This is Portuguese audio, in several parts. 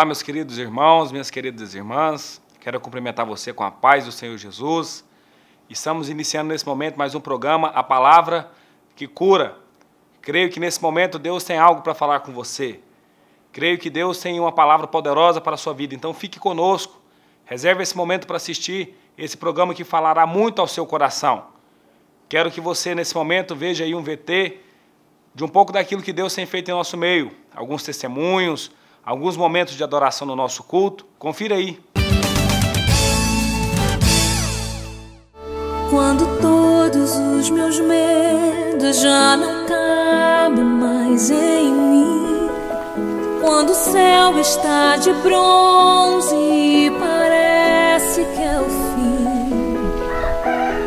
Olá, meus queridos irmãos, minhas queridas irmãs. Quero cumprimentar você com a paz do Senhor Jesus. Estamos iniciando nesse momento mais um programa, A Palavra que Cura. Creio que nesse momento Deus tem algo para falar com você. Creio que Deus tem uma palavra poderosa para a sua vida. Então fique conosco. Reserve esse momento para assistir esse programa que falará muito ao seu coração. Quero que você nesse momento veja aí um VT de um pouco daquilo que Deus tem feito em nosso meio. Alguns testemunhos, alguns momentos de adoração no nosso culto. Confira aí. Quando todos os meus medos já não cabem mais em mim, quando o céu está de bronze e parece que é o fim,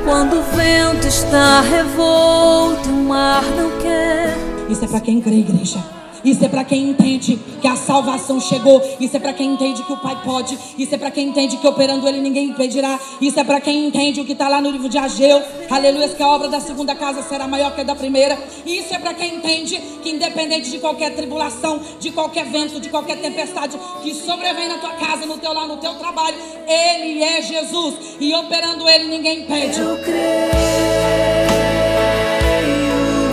quando o vento está revolto, o mar não quer. Isso é pra quem crê, igreja. Isso é pra quem entende que a salvação chegou. Isso é pra quem entende que o Pai pode. Isso é pra quem entende que operando Ele ninguém impedirá. Isso é pra quem entende o que está lá no livro de Ageu. Aleluia, que a obra da segunda casa será maior que a da primeira. Isso é pra quem entende que independente de qualquer tribulação, de qualquer vento, de qualquer tempestade que sobrevém na tua casa, no teu lar, no teu trabalho, Ele é Jesus. E operando Ele ninguém impede. Eu creio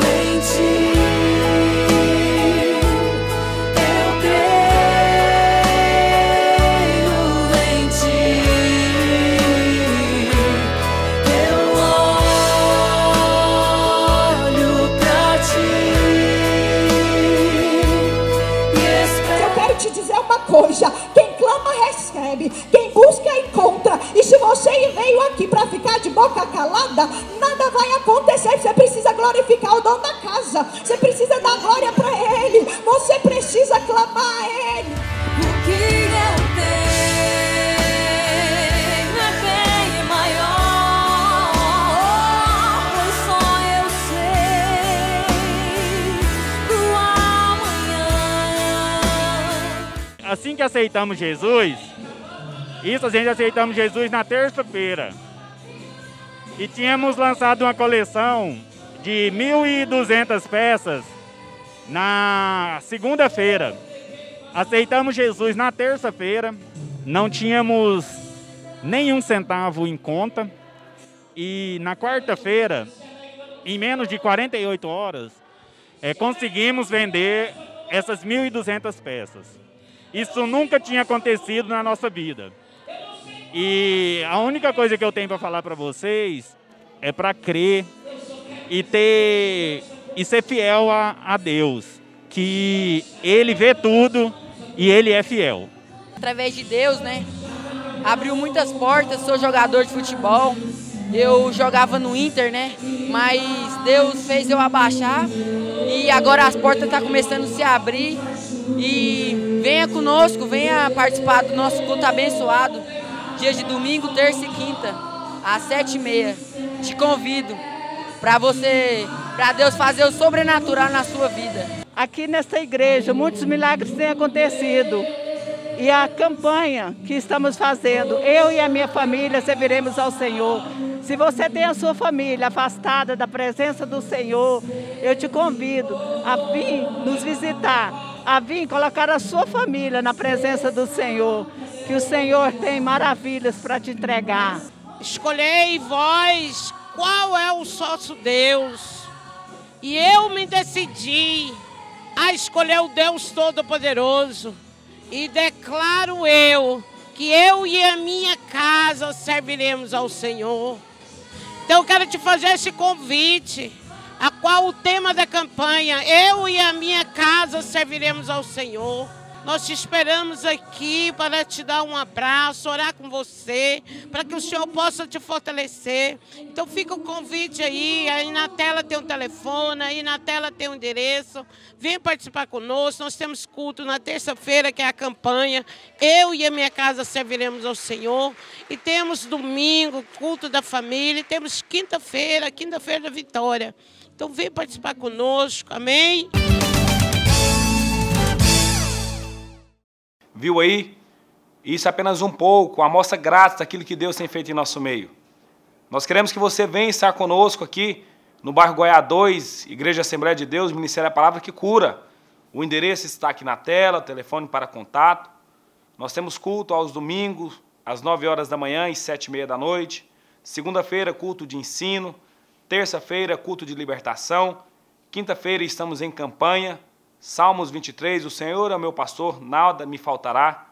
em Ti. Coisa. Quem clama recebe, quem busca encontra. E se você veio aqui para ficar de boca calada, nada vai acontecer. Você precisa glorificar o dono da casa, você precisa dar glória para Ele, você precisa clamar a Ele. O que eu tenho é bem maior, pois só eu sei do amanhã. Assim que aceitamos Jesus, a gente aceitamos Jesus na terça-feira. E tínhamos lançado uma coleção de 1.200 peças na segunda-feira. Aceitamos Jesus na terça-feira, não tínhamos nenhum centavo em conta. E na quarta-feira, em menos de 48 horas, conseguimos vender essas 1.200 peças. Isso nunca tinha acontecido na nossa vida. E a única coisa que eu tenho para falar para vocês é para crer e ser fiel a Deus, que Ele vê tudo e Ele é fiel. Através de Deus, né? Abriu muitas portas, sou jogador de futebol. Eu jogava no Inter, né? Mas Deus fez eu abaixar e agora as portas estão começando a se abrir. E venha conosco, venha participar do nosso culto abençoado, dias de domingo, terça e quinta, às 7h30. Te convido para Deus fazer o sobrenatural na sua vida. Aqui nessa igreja, muitos milagres têm acontecido. E a campanha que estamos fazendo, eu e a minha família serviremos ao Senhor. Se você tem a sua família afastada da presença do Senhor, eu te convido a vir nos visitar, a vir colocar a sua família na presença do Senhor, que o Senhor tem maravilhas para te entregar. Escolhei vós qual é o nosso Deus, e eu me decidi a escolher o Deus Todo-Poderoso, e declaro que eu e a minha casa serviremos ao Senhor. Então eu quero te fazer esse convite, a qual o tema da campanha, eu e a minha casa serviremos ao Senhor. Nós te esperamos aqui para te dar um abraço, orar com você, para que o Senhor possa te fortalecer. Então fica o convite aí na tela tem um telefone, aí na tela tem um endereço. Venha participar conosco, nós temos culto na terça-feira, que é a campanha. Eu e a minha casa serviremos ao Senhor. E temos domingo, culto da família, e temos quinta-feira da vitória. Então venha participar conosco, amém? Viu aí? Isso é apenas um pouco, a amostra grátis daquilo que Deus tem feito em nosso meio. Nós queremos que você venha estar conosco aqui no bairro Goiá 2, Igreja Assembleia de Deus, Ministério da Palavra que Cura. O endereço está aqui na tela, o telefone para contato. Nós temos culto aos domingos, às 9 horas da manhã e 7h30 da noite. Segunda-feira, culto de ensino. Terça-feira, culto de libertação. Quinta-feira, estamos em campanha. Salmos 23, o Senhor é o meu pastor, nada me faltará.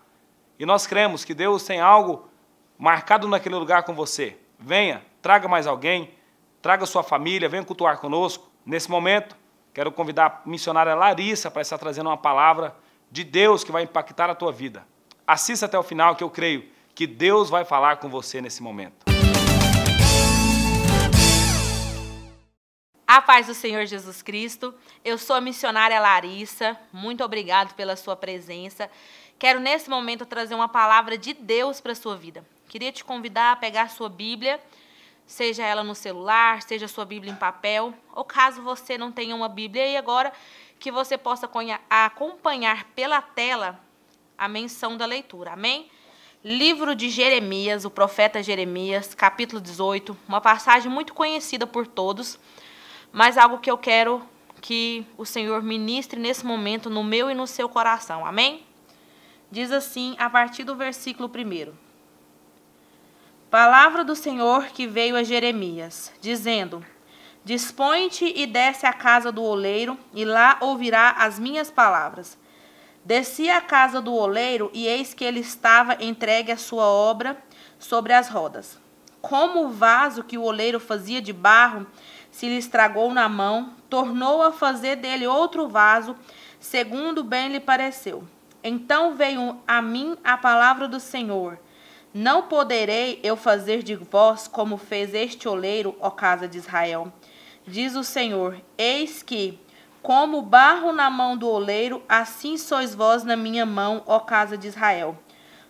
E nós cremos que Deus tem algo marcado naquele lugar com você. Venha, traga mais alguém, traga sua família, venha cultuar conosco. Nesse momento, quero convidar a missionária Larissa para estar trazendo uma palavra de Deus que vai impactar a tua vida. Assista até o final, que eu creio que Deus vai falar com você nesse momento. A paz do Senhor Jesus Cristo. Eu sou a missionária Larissa. Muito obrigado pela sua presença. Quero nesse momento trazer uma palavra de Deus para a sua vida. Queria te convidar a pegar a sua Bíblia, seja ela no celular, seja a sua Bíblia em papel, ou caso você não tenha uma Bíblia, e agora que você possa acompanhar pela tela a menção da leitura. Amém? Livro de Jeremias, o profeta Jeremias, capítulo 18, uma passagem muito conhecida por todos, mas algo que eu quero que o Senhor ministre nesse momento no meu e no seu coração. Amém? Diz assim, a partir do versículo 1. Palavra do Senhor que veio a Jeremias, dizendo: Dispõe-te e desce à casa do oleiro, e lá ouvirá as minhas palavras. Desci à casa do oleiro, e eis que ele estava entregue à sua obra sobre as rodas. Como o vaso que o oleiro fazia de barro se lhe estragou na mão, tornou a fazer dele outro vaso, segundo bem lhe pareceu. Então veio a mim a palavra do Senhor: Não poderei eu fazer de vós como fez este oleiro, ó casa de Israel? Diz o Senhor: Eis que, como barro na mão do oleiro, assim sois vós na minha mão, ó casa de Israel.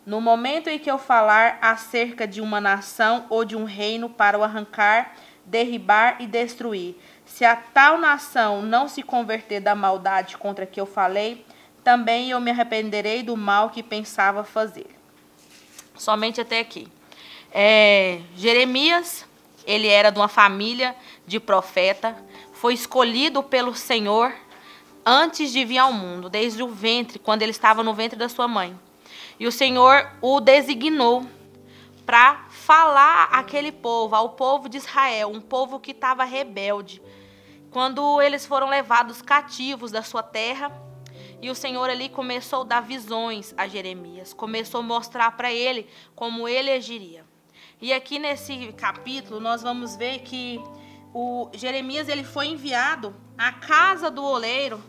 No momento em que eu falar acerca de uma nação ou de um reino para o arrancar, derribar e destruir, se a tal nação não se converter da maldade contra que eu falei, também eu me arrependerei do mal que pensava fazer. Somente até aqui. Jeremias, ele era de uma família de profeta, foi escolhido pelo Senhor antes de vir ao mundo, desde o ventre, quando ele estava no ventre da sua mãe. E o Senhor o designou para falar àquele povo, ao povo de Israel, um povo que estava rebelde, quando eles foram levados cativos da sua terra. E o Senhor ali começou a dar visões a Jeremias, começou a mostrar para ele como ele agiria. E aqui nesse capítulo nós vamos ver que o Jeremias ele foi enviado à casa do oleiro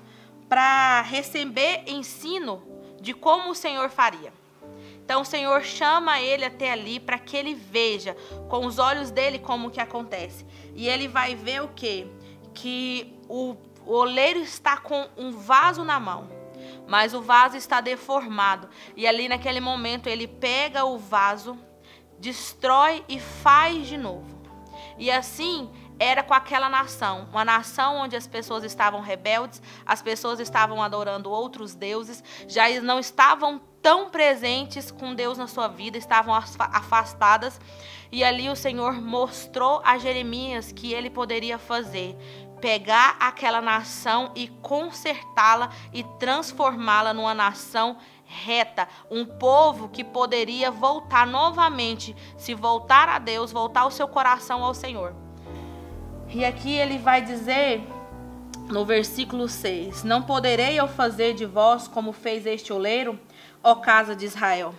para receber ensino de como o Senhor faria. Então o Senhor chama ele até ali para que ele veja com os olhos dele como que acontece. E ele vai ver o quê? Que o oleiro está com um vaso na mão, mas o vaso está deformado. E ali naquele momento ele pega o vaso, destrói e faz de novo. E assim era com aquela nação, uma nação onde as pessoas estavam rebeldes, as pessoas estavam adorando outros deuses, já não estavam tão presentes com Deus na sua vida, estavam afastadas. E ali o Senhor mostrou a Jeremias que ele poderia fazer, pegar aquela nação e consertá-la e transformá-la numa nação reta, um povo que poderia voltar novamente, se voltar a Deus, voltar o seu coração ao Senhor. E aqui ele vai dizer no versículo 6: Não poderei eu fazer de vós como fez este oleiro, ó casa de Israel.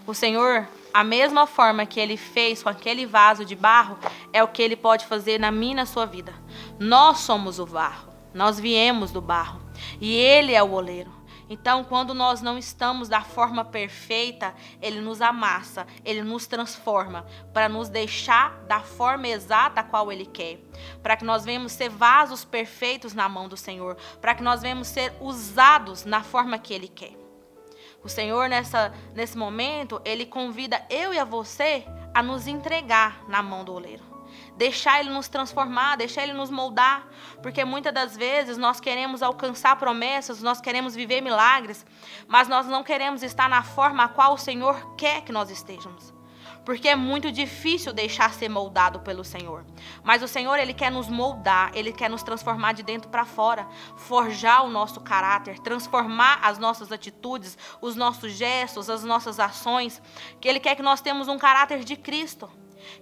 O Senhor, a mesma forma que ele fez com aquele vaso de barro, é o que ele pode fazer na minha e na sua vida. Nós somos o barro, nós viemos do barro e ele é o oleiro. Então, quando nós não estamos da forma perfeita, ele nos amassa, ele nos transforma para nos deixar da forma exata a qual ele quer, para que nós venhamos ser vasos perfeitos na mão do Senhor, para que nós venhamos ser usados na forma que ele quer. O Senhor, nesse momento, ele convida eu e a você a nos entregar na mão do oleiro. Deixar ele nos transformar, deixar ele nos moldar, porque muitas das vezes nós queremos alcançar promessas, nós queremos viver milagres, mas nós não queremos estar na forma a qual o Senhor quer que nós estejamos. porque é muito difícil deixar ser moldado pelo Senhor. Mas o Senhor, Ele quer nos moldar, Ele quer nos transformar de dentro para fora, forjar o nosso caráter, transformar as nossas atitudes, os nossos gestos, as nossas ações, que Ele quer que nós tenhamos um caráter de Cristo.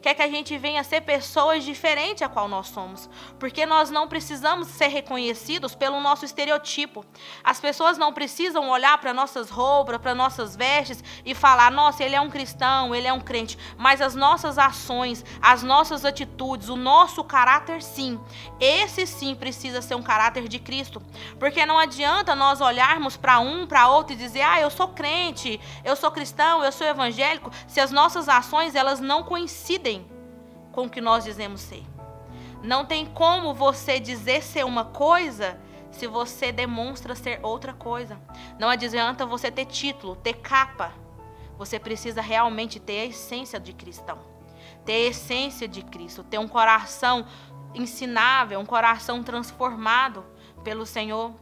Quer que a gente venha ser pessoas diferentes a qual nós somos. Porque nós não precisamos ser reconhecidos pelo nosso estereotipo. As pessoas não precisam olhar para nossas roupas, para nossas vestes e falar, nossa, ele é um cristão, ele é um crente. Mas as nossas ações, as nossas atitudes, o nosso caráter, sim. Esse sim precisa ser um caráter de Cristo. Porque não adianta nós olharmos para um, para outro e dizer, eu sou crente, eu sou cristão, eu sou evangélico, se as nossas ações elas não coincidem com o que nós dizemos ser. Não tem como você dizer ser uma coisa se você demonstra ser outra coisa. Não adianta você ter título, ter capa. Você precisa realmente ter a essência de cristão. Ter a essência de Cristo. Ter um coração ensinável, um coração transformado pelo Senhor.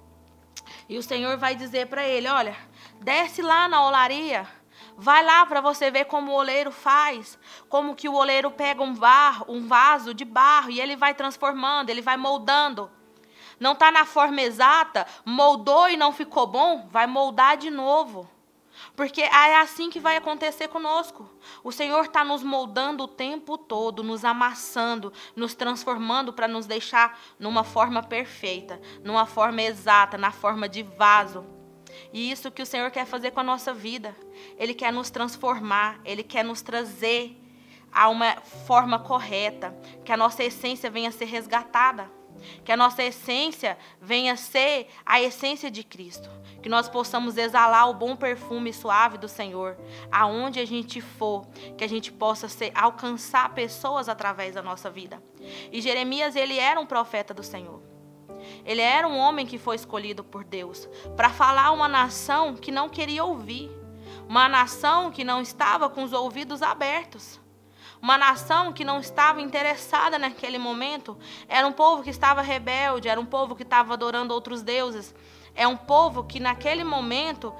E o Senhor vai dizer para ele, olha, desce lá na olaria. Vai lá para você ver como o oleiro faz, como que o oleiro pega um vaso de barro e ele vai transformando, ele vai moldando. Não está na forma exata, moldou e não ficou bom, vai moldar de novo. Porque é assim que vai acontecer conosco. O Senhor está nos moldando o tempo todo, nos amassando, nos transformando para nos deixar numa forma perfeita, numa forma exata, na forma de vaso. E isso que o Senhor quer fazer com a nossa vida. Ele quer nos transformar, Ele quer nos trazer a uma forma correta, que a nossa essência venha a ser resgatada, que a nossa essência venha a ser a essência de Cristo, que nós possamos exalar o bom perfume suave do Senhor, aonde a gente for, que a gente possa alcançar pessoas através da nossa vida. E Jeremias, ele era um profeta do Senhor. Ele era um homem que foi escolhido por Deus para falar a uma nação que não queria ouvir, uma nação que não estava com os ouvidos abertos, uma nação que não estava interessada naquele momento. Era um povo que estava rebelde, era um povo que estava adorando outros deuses, é um povo que naquele momento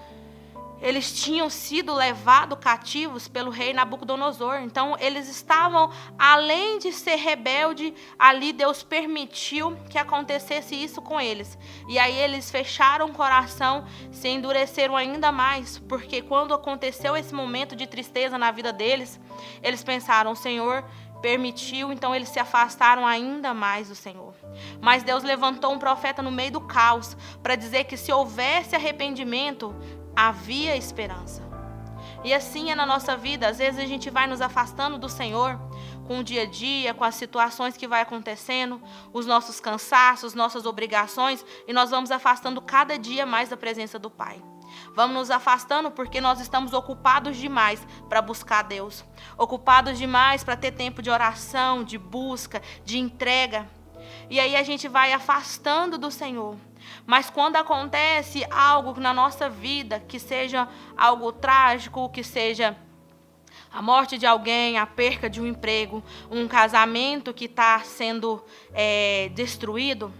eles tinham sido levados cativos pelo rei Nabucodonosor. Então, eles estavam, além de ser rebelde, ali Deus permitiu que acontecesse isso com eles. E aí eles fecharam o coração, se endureceram ainda mais, porque quando aconteceu esse momento de tristeza na vida deles, eles pensaram, o Senhor permitiu, então eles se afastaram ainda mais do Senhor. Mas Deus levantou um profeta no meio do caos, para dizer que se houvesse arrependimento, havia esperança. E assim é na nossa vida. Às vezes a gente vai nos afastando do Senhor com o dia a dia, com as situações que vai acontecendo, os nossos cansaços, nossas obrigações, e nós vamos afastando cada dia mais da presença do Pai. Vamos nos afastando porque nós estamos ocupados demais para buscar Deus, ocupados demais para ter tempo de oração, de busca, de entrega. E aí a gente vai afastando do Senhor. Mas quando acontece algo na nossa vida, que seja algo trágico, que seja a morte de alguém, a perca de um emprego, um casamento que está sendo destruído,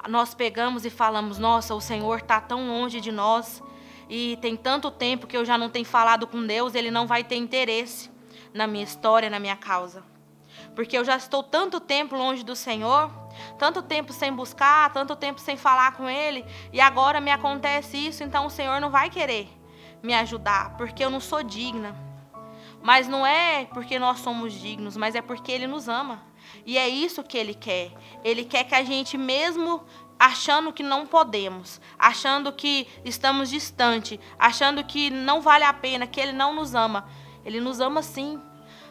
nós pegamos e falamos, nossa, o Senhor está tão longe de nós e tem tanto tempo que eu já não tenho falado com Deus, Ele não vai ter interesse na minha história, na minha causa. Porque eu já estou tanto tempo longe do Senhor, tanto tempo sem buscar, tanto tempo sem falar com Ele, e agora me acontece isso, então o Senhor não vai querer me ajudar, porque eu não sou digna. Mas não é porque nós somos dignos, mas é porque Ele nos ama. E é isso que Ele quer. Ele quer que a gente, mesmo achando que não podemos, achando que estamos distante, achando que não vale a pena, que Ele não nos ama. Ele nos ama sim.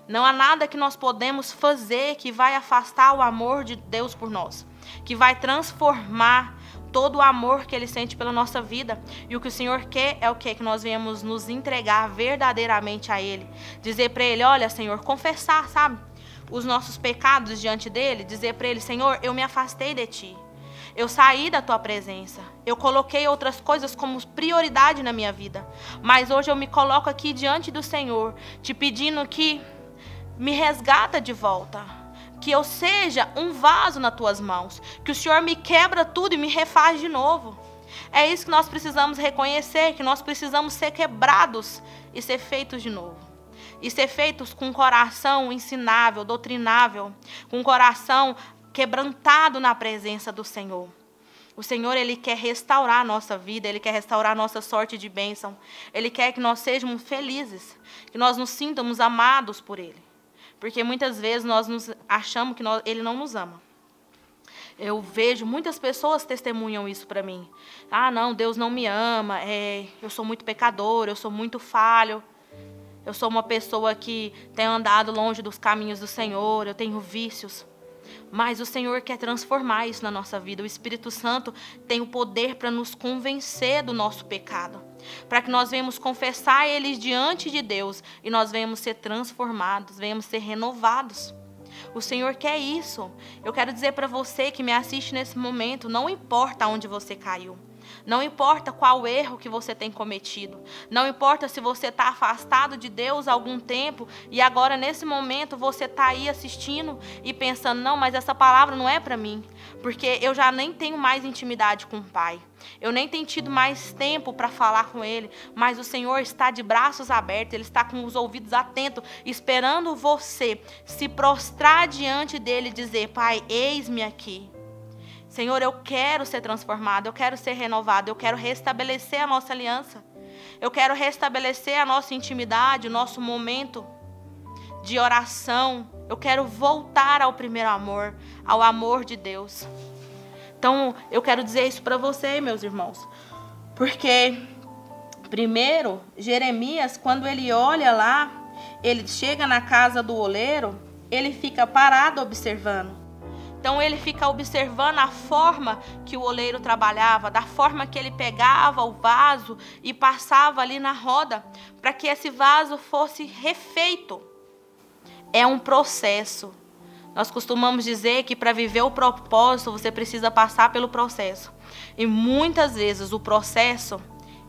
Não há nada que nós podemos fazer que vai afastar o amor de Deus por nós, que vai transformar todo o amor que Ele sente pela nossa vida. E o que o Senhor quer é o quê? Que nós venhamos nos entregar verdadeiramente a Ele. Dizer para Ele, olha, Senhor, confessar, sabe? Os nossos pecados diante dEle. Dizer para Ele, Senhor, eu me afastei de Ti. Eu saí da Tua presença. Eu coloquei outras coisas como prioridade na minha vida. Mas hoje eu me coloco aqui diante do Senhor, te pedindo que me resgata de volta, que eu seja um vaso nas Tuas mãos, que o Senhor me quebra tudo e me refaz de novo. É isso que nós precisamos reconhecer, que nós precisamos ser quebrados e ser feitos de novo. e ser feitos com um coração ensinável, doutrinável, com um coração quebrantado na presença do Senhor. O Senhor, Ele quer restaurar a nossa vida, Ele quer restaurar a nossa sorte de bênção. Ele quer que nós sejamos felizes, que nós nos sintamos amados por Ele. Porque muitas vezes nós achamos que Ele não nos ama. Eu vejo muitas pessoas testemunham isso para mim. Ah, não, Deus não me ama, eu sou muito pecador, eu sou muito falho. Eu sou uma pessoa que tem andado longe dos caminhos do Senhor, eu tenho vícios. Mas o Senhor quer transformar isso na nossa vida. O Espírito Santo tem o poder para nos convencer do nosso pecado. Para que nós venhamos confessar eles diante de Deus e nós venhamos ser transformados, venhamos ser renovados. O Senhor quer isso. Eu quero dizer para você que me assiste nesse momento, não importa onde você caiu. Não importa qual erro que você tem cometido. Não importa se você está afastado de Deus há algum tempo e agora nesse momento você está aí assistindo e pensando, não, mas essa palavra não é para mim. Porque eu já nem tenho mais intimidade com o Pai. Eu nem tenho tido mais tempo para falar com Ele. Mas o Senhor está de braços abertos, Ele está com os ouvidos atentos, esperando você se prostrar diante dEle e dizer, Pai, eis-me aqui. Senhor, eu quero ser transformado, eu quero ser renovado, eu quero restabelecer a nossa aliança. Eu quero restabelecer a nossa intimidade, o nosso momento de oração. Eu quero voltar ao primeiro amor, ao amor de Deus. Então, eu quero dizer isso para você, meus irmãos. Porque, primeiro, Jeremias, quando ele olha lá, ele chega na casa do oleiro, ele fica parado observando. Então ele fica observando a forma que o oleiro trabalhava, da forma que ele pegava o vaso e passava ali na roda, para que esse vaso fosse refeito. É um processo. Nós costumamos dizer que para viver o propósito você precisa passar pelo processo. E muitas vezes o processo,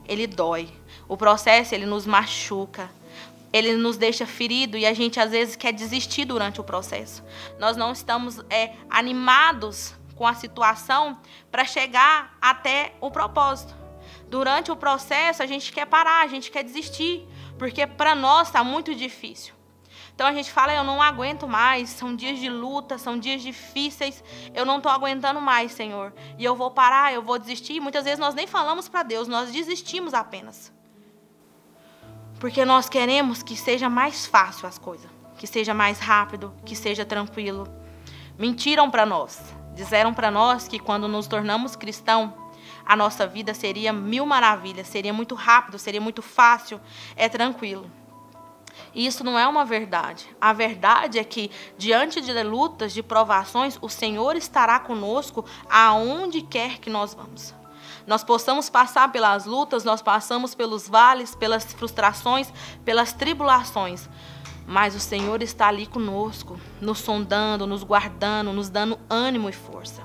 ele dói. O processo, ele nos machuca. Ele nos deixa ferido e a gente às vezes quer desistir durante o processo. Nós não estamos animados com a situação para chegar até o propósito. Durante o processo a gente quer parar, a gente quer desistir, porque para nós está muito difícil. Então a gente fala, eu não aguento mais, são dias de luta, são dias difíceis, eu não estou aguentando mais, Senhor. E eu vou parar, eu vou desistir. Muitas vezes nós nem falamos para Deus, nós desistimos apenas. Porque nós queremos que seja mais fácil as coisas, que seja mais rápido, que seja tranquilo. Mentiram para nós, disseram para nós que quando nos tornamos cristãos, a nossa vida seria mil maravilhas, seria muito rápido, seria muito fácil, é tranquilo. E isso não é uma verdade. A verdade é que diante de lutas, de provações, o Senhor estará conosco aonde quer que nós vamos. Nós possamos passar pelas lutas, nós passamos pelos vales, pelas frustrações, pelas tribulações. Mas o Senhor está ali conosco, nos sondando, nos guardando, nos dando ânimo e força.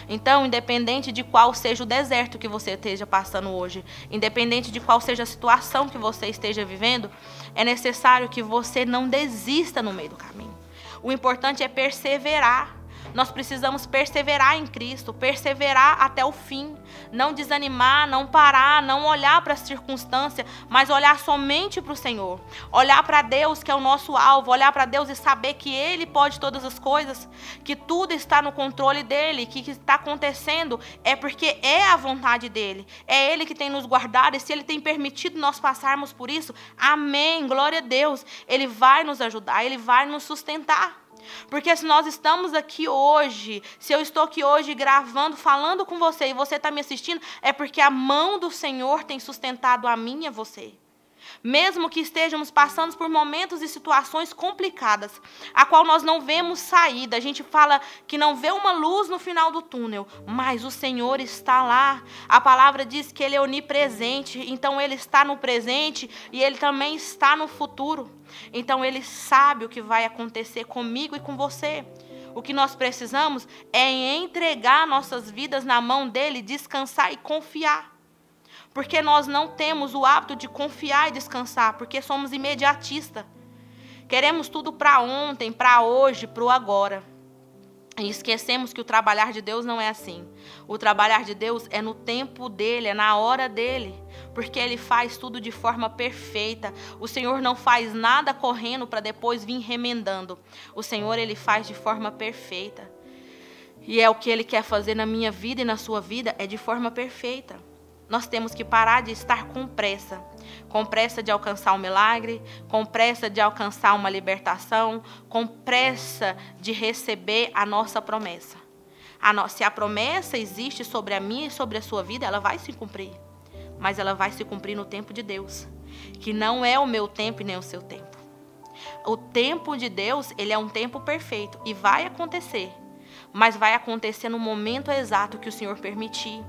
Então, independente de qual seja o deserto que você esteja passando hoje, independente de qual seja a situação que você esteja vivendo, é necessário que você não desista no meio do caminho. O importante é perseverar. Nós precisamos perseverar em Cristo, perseverar até o fim, não desanimar, não parar, não olhar para a circunstância, mas olhar somente para o Senhor, olhar para Deus que é o nosso alvo, olhar para Deus e saber que Ele pode todas as coisas, que tudo está no controle dEle, que o que está acontecendo é porque é a vontade dEle, é Ele que tem nos guardado e se Ele tem permitido nós passarmos por isso, amém, glória a Deus, Ele vai nos ajudar, Ele vai nos sustentar. Porque se nós estamos aqui hoje, se eu estou aqui hoje gravando, falando com você e você está me assistindo, é porque a mão do Senhor tem sustentado a mim e a você. Mesmo que estejamos passando por momentos e situações complicadas, a qual nós não vemos saída, a gente fala que não vê uma luz no final do túnel, mas o Senhor está lá. A palavra diz que Ele é onipresente, então Ele está no presente e Ele também está no futuro. Então Ele sabe o que vai acontecer comigo e com você. O que nós precisamos é entregar nossas vidas na mão dEle, descansar e confiar. Porque nós não temos o hábito de confiar e descansar, porque somos imediatistas. Queremos tudo para ontem, para hoje, para o agora. E esquecemos que o trabalhar de Deus não é assim. O trabalhar de Deus é no tempo dele, é na hora dele. Porque ele faz tudo de forma perfeita. O Senhor não faz nada correndo para depois vir remendando. O Senhor, ele faz de forma perfeita. E é o que ele quer fazer na minha vida e na sua vida, é de forma perfeita. Nós temos que parar de estar com pressa de alcançar um milagre, com pressa de alcançar uma libertação, com pressa de receber a nossa promessa. Se a promessa existe sobre a minha e sobre a sua vida, ela vai se cumprir, mas ela vai se cumprir no tempo de Deus, que não é o meu tempo e nem o seu tempo. O tempo de Deus, ele é um tempo perfeito e vai acontecer, mas vai acontecer no momento exato que o Senhor permitir.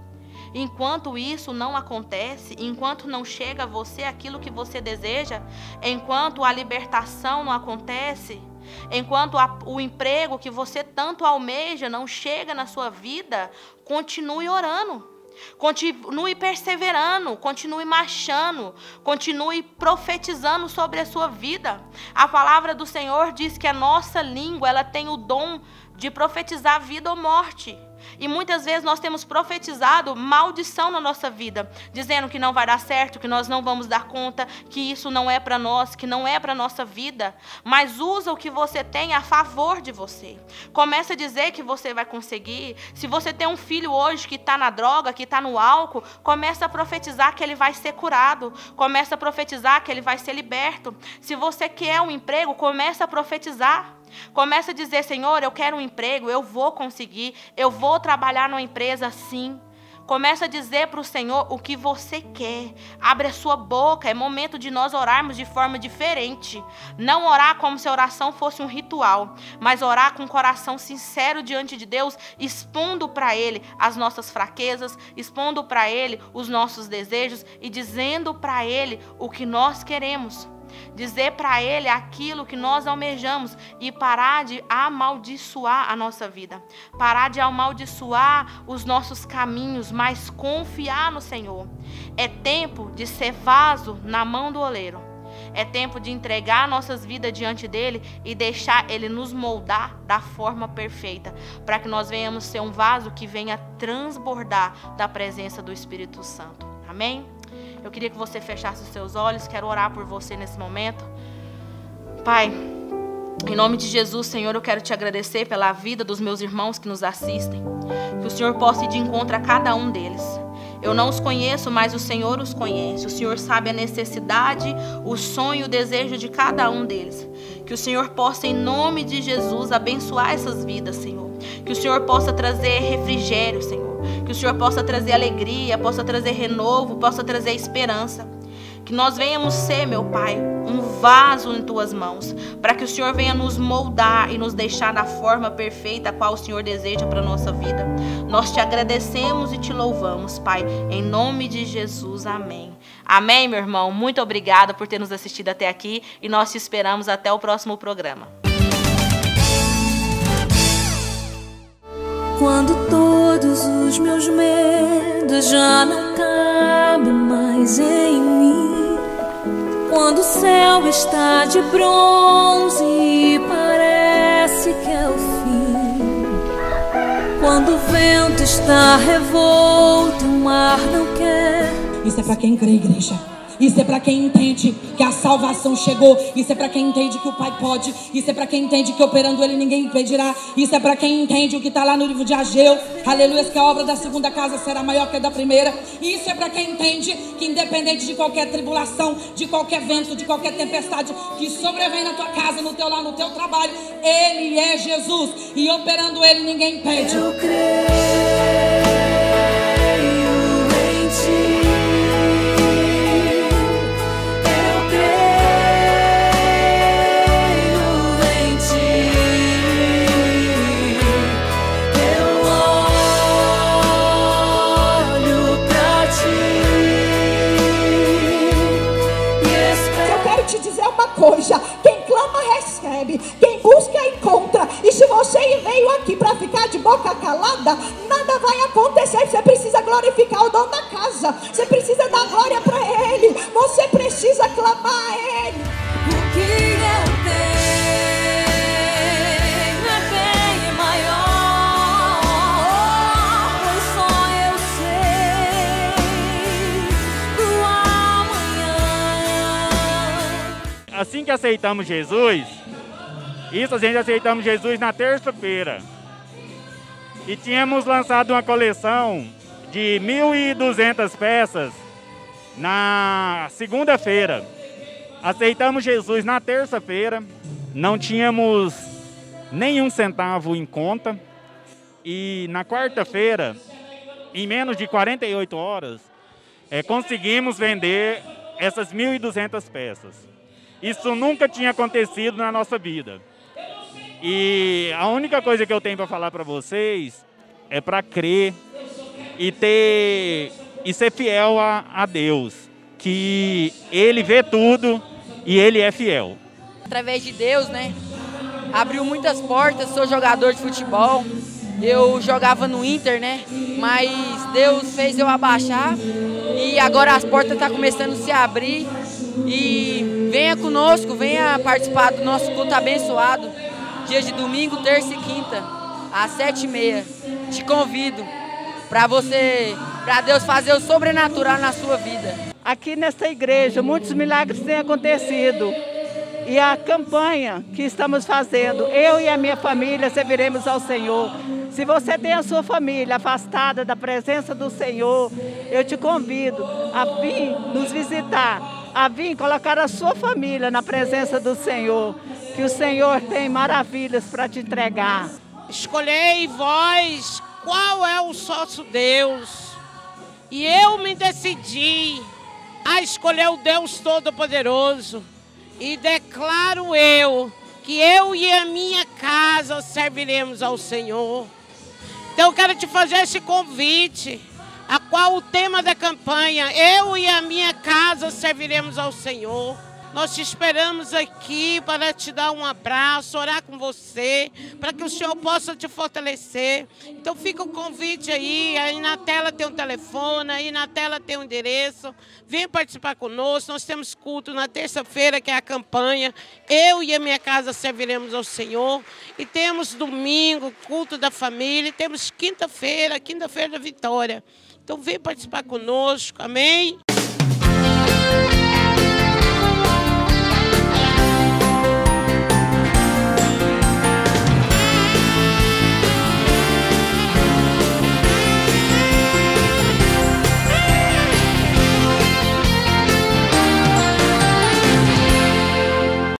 Enquanto isso não acontece, enquanto não chega a você aquilo que você deseja, enquanto a libertação não acontece, enquanto o emprego que você tanto almeja não chega na sua vida, continue orando, continue perseverando, continue marchando, continue profetizando sobre a sua vida. A palavra do Senhor diz que a nossa língua, ela tem o dom de profetizar vida ou morte. E muitas vezes nós temos profetizado maldição na nossa vida, dizendo que não vai dar certo, que nós não vamos dar conta, que isso não é para nós, que não é para a nossa vida. Mas usa o que você tem a favor de você. Começa a dizer que você vai conseguir. Se você tem um filho hoje que está na droga, que está no álcool, começa a profetizar que ele vai ser curado. Começa a profetizar que ele vai ser liberto. Se você quer um emprego, começa a profetizar. Começa a dizer, Senhor, eu quero um emprego, eu vou conseguir, eu vou trabalhar numa empresa assim. Começa a dizer para o Senhor o que você quer. Abre a sua boca, é momento de nós orarmos de forma diferente. Não orar como se a oração fosse um ritual, mas orar com o coração sincero diante de Deus, expondo para Ele as nossas fraquezas, expondo para Ele os nossos desejos e dizendo para Ele o que nós queremos. Dizer para Ele aquilo que nós almejamos e parar de amaldiçoar a nossa vida. Parar de amaldiçoar os nossos caminhos, mas confiar no Senhor. É tempo de ser vaso na mão do oleiro. É tempo de entregar nossas vidas diante dEle e deixar Ele nos moldar da forma perfeita, para que nós venhamos ser um vaso que venha transbordar da presença do Espírito Santo. Amém? Eu queria que você fechasse os seus olhos. Quero orar por você nesse momento. Pai, em nome de Jesus, Senhor, eu quero te agradecer pela vida dos meus irmãos que nos assistem. Que o Senhor possa ir de encontro a cada um deles. Eu não os conheço, mas o Senhor os conhece. O Senhor sabe a necessidade, o sonho e o desejo de cada um deles. Que o Senhor possa, em nome de Jesus, abençoar essas vidas, Senhor. Que o Senhor possa trazer refrigério, Senhor. Que o Senhor possa trazer alegria, possa trazer renovo, possa trazer esperança. Que nós venhamos ser, meu Pai, um vaso em Tuas mãos, para que o Senhor venha nos moldar e nos deixar na forma perfeita a qual o Senhor deseja para a nossa vida. Nós te agradecemos e te louvamos, Pai, em nome de Jesus, amém. Amém, meu irmão, muito obrigada por ter nos assistido até aqui e nós te esperamos até o próximo programa. Quando todos os meus medos já não cabem mais em mim, quando o céu está de bronze e parece que é o fim, quando o vento está revolto e o mar não quer. Isso é pra quem crê, igreja. Isso é pra quem entende que a salvação chegou. Isso é pra quem entende que o Pai pode. Isso é pra quem entende que operando Ele ninguém impedirá. Isso é pra quem entende o que está lá no livro de Ageu. Aleluia, que a obra da segunda casa será maior que a da primeira. Isso é pra quem entende que independente de qualquer tribulação, de qualquer vento, de qualquer tempestade que sobrevém na tua casa, no teu lar, no teu trabalho, Ele é Jesus. E operando Ele ninguém impede. Eu creio em Ti. Coisa, quem clama recebe, quem busca encontra. E se você veio aqui para ficar de boca calada, nada vai acontecer. Você precisa glorificar o dono da casa, você precisa dar glória para Ele, você precisa clamar a Ele. O que eu tenho é bem maior. assim que aceitamos Jesus, a gente aceitamos Jesus na terça-feira. E tínhamos lançado uma coleção de 1.200 peças na segunda-feira. Aceitamos Jesus na terça-feira, não tínhamos nenhum centavo em conta. E na quarta-feira, em menos de 48 horas, conseguimos vender essas 1.200 peças. Isso nunca tinha acontecido na nossa vida. E a única coisa que eu tenho para falar para vocês é para crer e ser fiel a Deus, que Ele vê tudo e Ele é fiel. Através de Deus, né? Abriu muitas portas, sou jogador de futebol. Eu jogava no Inter, né? Mas Deus fez eu abaixar e agora as portas estão começando a se abrir. E venha conosco, venha participar do nosso culto abençoado, dia de domingo, terça e quinta, às 7h30. Te convido para Deus fazer o sobrenatural na sua vida. Aqui nesta igreja, muitos milagres têm acontecido. E a campanha que estamos fazendo, eu e a minha família serviremos ao Senhor. Se você tem a sua família afastada da presença do Senhor, eu te convido a vir nos visitar, a vir colocar a sua família na presença do Senhor, que o Senhor tem maravilhas para te entregar. Escolhei vós qual é o vosso Deus, e eu me decidi a escolher o Deus Todo-Poderoso, e declaro que eu e a minha casa serviremos ao Senhor. Então eu quero te fazer esse convite, a qual o tema da campanha, eu e a minha casa serviremos ao Senhor. Nós te esperamos aqui para te dar um abraço, orar com você, para que o Senhor possa te fortalecer. Então fica o convite aí na tela tem um telefone, aí na tela tem um endereço. Vem participar conosco, nós temos culto na terça-feira, que é a campanha. Eu e a minha casa serviremos ao Senhor. E temos domingo, culto da família, e temos quinta-feira da vitória. Então vem participar conosco, amém?